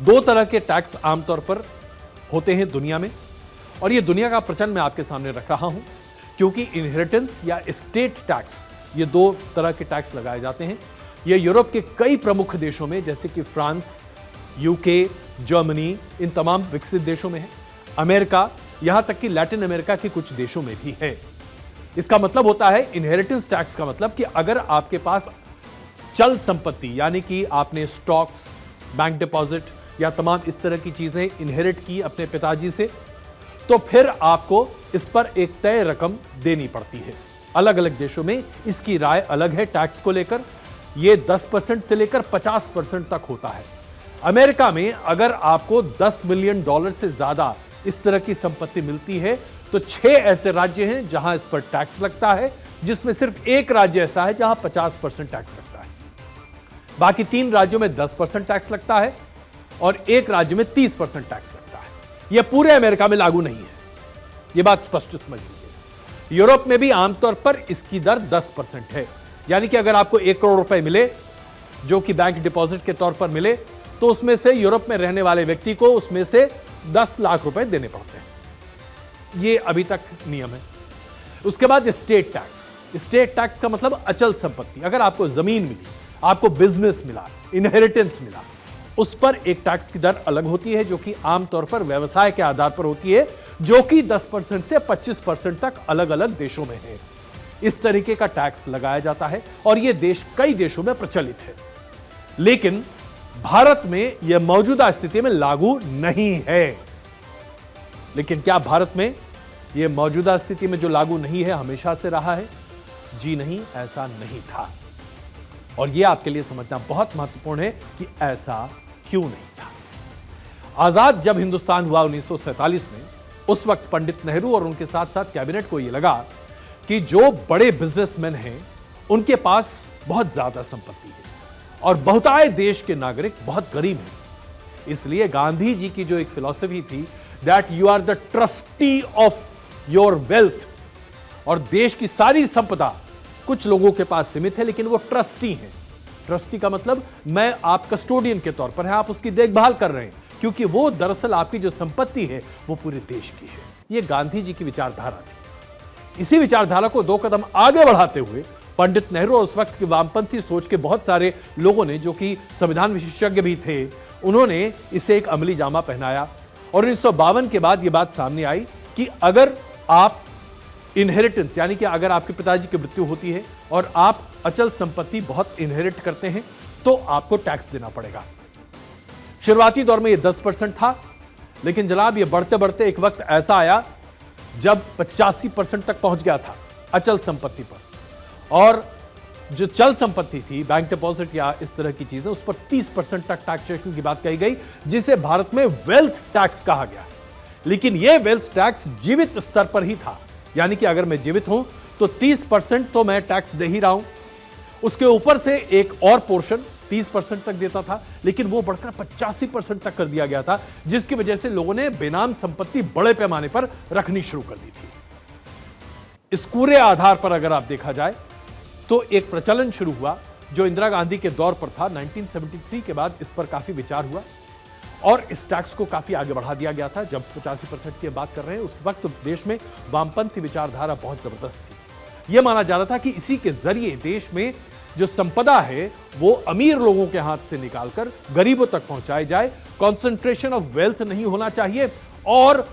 दो तरह के टैक्स आमतौर पर होते हैं दुनिया में, और ये दुनिया का प्रचलन मैं आपके सामने रख रहा हूं क्योंकि इनहेरिटेंस या एस्टेट टैक्स, ये दो तरह के टैक्स लगाए जाते हैं। ये यूरोप के कई प्रमुख देशों में जैसे कि फ्रांस, यूके, जर्मनी, इन तमाम विकसित देशों में है। अमेरिका, यहां तक कि लैटिन अमेरिका के कुछ देशों में भी है। इसका मतलब होता है इनहेरिटेंस टैक्स का मतलब कि अगर आपके पास चल संपत्ति यानी कि आपने स्टॉक्स, बैंक डिपॉजिट या तमाम इस तरह की चीजें इनहेरिट की अपने पिताजी से, तो फिर आपको इस पर एक तय रकम देनी पड़ती है। अलग अलग देशों में इसकी राय अलग है टैक्स को लेकर। यह 10% से लेकर 50% तक होता है। अमेरिका में अगर आपको $10 मिलियन से ज्यादा इस तरह की संपत्ति मिलती है तो 6 ऐसे राज्य हैं जहां इस पर टैक्स लगता है, जिसमें सिर्फ एक राज्य ऐसा है जहां 50% टैक्स लगता है। बाकी 3 राज्यों में 10% टैक्स लगता है और एक राज्य में 30% टैक्स लगता है। यह पूरे अमेरिका में लागू नहीं है, यह बात स्पष्ट समझ लीजिए। यूरोप में भी आमतौर पर इसकी दर 10% है, यानी कि अगर आपको 1 करोड़ रुपए मिले जो कि बैंक डिपॉजिट के तौर पर मिले, तो उसमें से यूरोप में रहने वाले व्यक्ति को उसमें से 10 लाख रुपए देने पड़ते हैं। यह अभी तक नियम है। उसके बाद स्टेट टैक्स। स्टेट टैक्स का मतलब अचल संपत्ति। अगर आपको जमीन मिली, आपको बिजनेस मिला, इनहेरिटेंस मिला, उस पर एक टैक्स की दर अलग होती है जो कि आमतौर पर व्यवसाय के आधार पर होती है, जो कि 10% से 25% तक अलग अलग देशों में है। इस तरीके का टैक्स लगाया जाता है और यह देश कई देशों में प्रचलित है, लेकिन भारत में यह मौजूदा स्थिति में लागू नहीं है। लेकिन क्या भारत में यह मौजूदा स्थिति में जो लागू नहीं है हमेशा से रहा है? जी नहीं, ऐसा नहीं था। और यह आपके लिए समझना बहुत महत्वपूर्ण है कि ऐसा क्यों नहीं था। आजाद जब हिंदुस्तान हुआ 1947 में, उस वक्त पंडित नेहरू और उनके साथ साथ कैबिनेट को यह लगा कि जो बड़े बिजनेसमैन हैं उनके पास बहुत ज्यादा संपत्ति है और बहुतायत देश के नागरिक बहुत गरीब हैं। इसलिए गांधी जी की जो एक फिलॉसफी थी that you are the trustee of your wealth, और देश की सारी संपदा कुछ लोगों के पास सीमित है लेकिन वो ट्रस्टी हैं। ट्रस्टी का मतलब मैं आप कस्टोडियन के तौर पर हैं, आप उसकी देखभाल कर रहे हैं, क्योंकि वो दरअसल आपकी जो संपत्ति है वो पूरे देश की है। ये गांधी जी की विचारधारा थी। इसी विचारधारा को 2 कदम आगे बढ़ाते हुए पंडित नेहरू और उस वक्त की वामपंथी सोच के बहुत सारे लोगों ने, जो कि संविधान विशेषज्ञ भी थे, उन्होंने इसे एक अमली जामा पहनाया। और 1952 के बाद यह बात सामने आई कि अगर आप इनहेरिटेंस यानी कि अगर आपके पिताजी की मृत्यु होती है और आप अचल संपत्ति बहुत इनहेरिट करते हैं तो आपको टैक्स देना पड़ेगा। शुरुआती दौर में यह 10% था, लेकिन जनाब यह बढ़ते बढ़ते एक वक्त ऐसा आया जब 85% तक पहुंच गया था अचल संपत्ति पर, और जो चल संपत्ति थी, बैंक डिपॉजिट या इस तरह की चीजें, उस पर 30% तक टैक्सेशन की बात कही गई, जिसे भारत में वेल्थ टैक्स कहा गया। लेकिन यह वेल्थ टैक्स जीवित स्तर पर ही था, यानी कि अगर मैं जीवित हूं तो 30% तो मैं टैक्स दे ही रहा हूं, उसके ऊपर से एक और पोर्शन 30% तक देता था, लेकिन वो बढ़कर 85% तक कर दिया गया था, जिसकी वजह से लोगों ने बेनाम संपत्ति बड़े पैमाने पर रखनी शुरू कर दी थी। इस पूरे आधार पर अगर आप देखा जाए तो एक प्रचलन शुरू हुआ जो इंदिरा गांधी के दौर पर था। 1973 के बाद इस पर काफी विचार हुआ और इस टैक्स को काफी आगे बढ़ा दिया गया था। जब 85% की बात कर रहे हैं, उस वक्त देश में वामपंथी विचारधारा बहुत जबरदस्त थी। यह माना जा रहा था कि इसी के जरिए देश में जो संपदा है वो अमीर लोगों के हाथ से निकालकर गरीबों तक पहुंचाई जाए। कॉन्सेंट्रेशन ऑफ वेल्थ नहीं होना चाहिए और